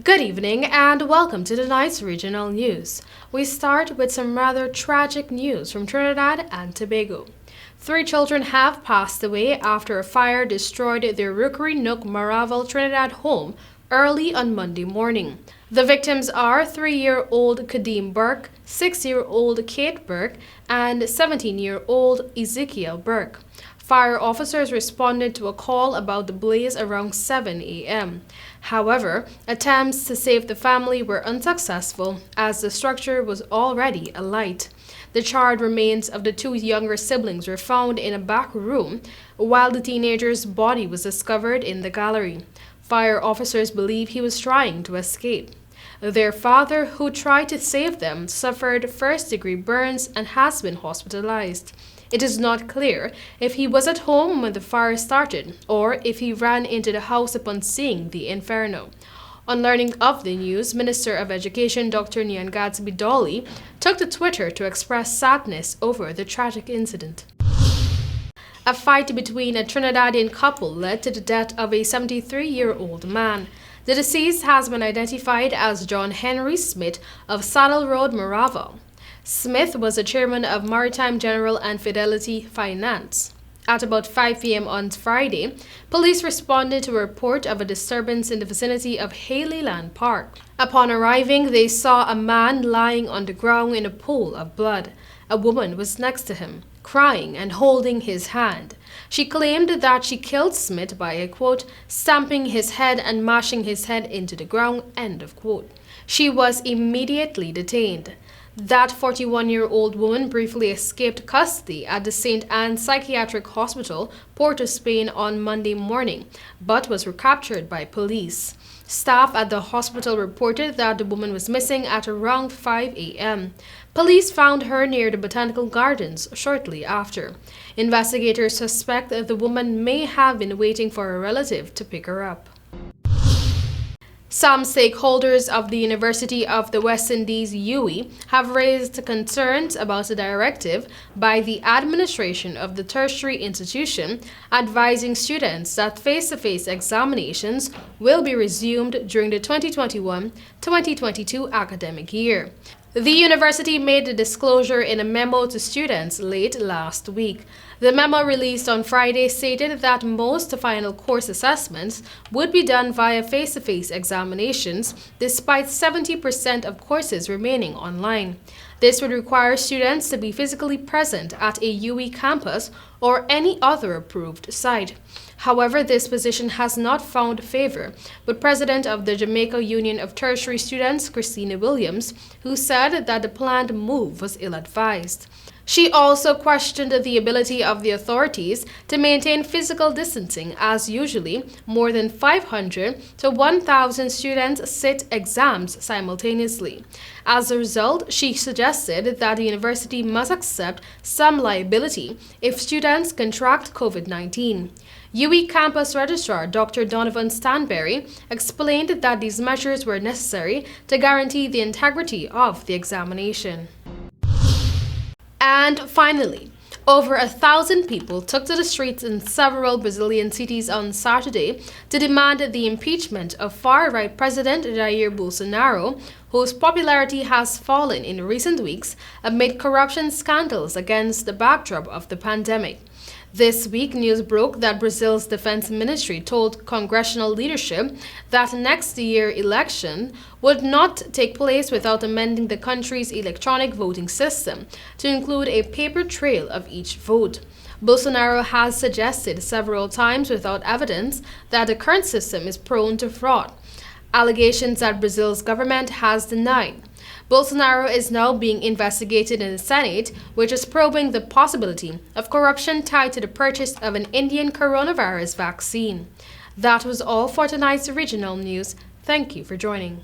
Good evening and welcome to tonight's regional news. We start with some rather tragic news from Trinidad and Tobago. 3 children have passed away after a fire destroyed their Rookery Nook Maraval, Trinidad home early on Monday morning. The victims are 3-year-old Kadeem Burke, 6-year-old Kate Burke, and 17-year-old Ezekiel Burke. Fire officers responded to a call about the blaze around 7 a.m. However, attempts to save the family were unsuccessful as the structure was already alight. The charred remains of the 2 younger siblings were found in a back room, while the teenager's body was discovered in the gallery. Fire officers believe he was trying to escape. Their father, who tried to save them, suffered first-degree burns and has been hospitalized. It is not clear if he was at home when the fire started or if he ran into the house upon seeing the inferno. On learning of the news, Minister of Education Dr. Nyan Gadsby Dolly took to Twitter to express sadness over the tragic incident. A fight between a Trinidadian couple led to the death of a 73-year-old man. The deceased has been identified as John Henry Smith of Saddle Road, Maraval. Smith was the chairman of Maritime General and Fidelity Finance. At about 5 p.m. on Friday, police responded to a report of a disturbance in the vicinity of Haleyland Park. Upon arriving, they saw a man lying on the ground in a pool of blood. A woman was next to him, crying and holding his hand. She claimed that she killed Smith by a quote, stamping his head and mashing his head into the ground, end of quote. She was immediately detained. That 41-year-old woman briefly escaped custody at the St. Anne Psychiatric Hospital, Port of Spain on Monday morning, but was recaptured by police. Staff at the hospital reported that the woman was missing at around 5 a.m. Police found her near the Botanical Gardens shortly after. Investigators suspect that the woman may have been waiting for a relative to pick her up. Some stakeholders of the University of the West Indies, UWI, have raised concerns about a directive by the administration of the tertiary institution advising students that face-to-face examinations will be resumed during the 2021-2022 academic year. The university made the disclosure in a memo to students late last week. The memo released on Friday stated that most final course assessments would be done via face-to-face examinations, despite 70% of courses remaining online. This would require students to be physically present at a UWI campus or any other approved site. However, this position has not found favor with President of the Jamaica Union of Tertiary Students, Christina Williams, who said that the planned move was ill-advised. She also questioned the ability of the authorities to maintain physical distancing, as usually more than 500 to 1,000 students sit exams simultaneously. As a result, she suggested that the university must accept some liability if students contract COVID-19. UWI Campus Registrar Dr. Donovan Stanberry explained that these measures were necessary to guarantee the integrity of the examination. And finally, over 1,000 people took to the streets in several Brazilian cities on Saturday to demand the impeachment of far-right President Jair Bolsonaro, whose popularity has fallen in recent weeks amid corruption scandals against the backdrop of the pandemic. This week, news broke that Brazil's defense ministry told congressional leadership that next year's election would not take place without amending the country's electronic voting system to include a paper trail of each vote. Bolsonaro has suggested several times without evidence that the current system is prone to fraud, allegations that Brazil's government has denied. Bolsonaro is now being investigated in the Senate, which is probing the possibility of corruption tied to the purchase of an Indian coronavirus vaccine. That was all for tonight's regional news. Thank you for joining.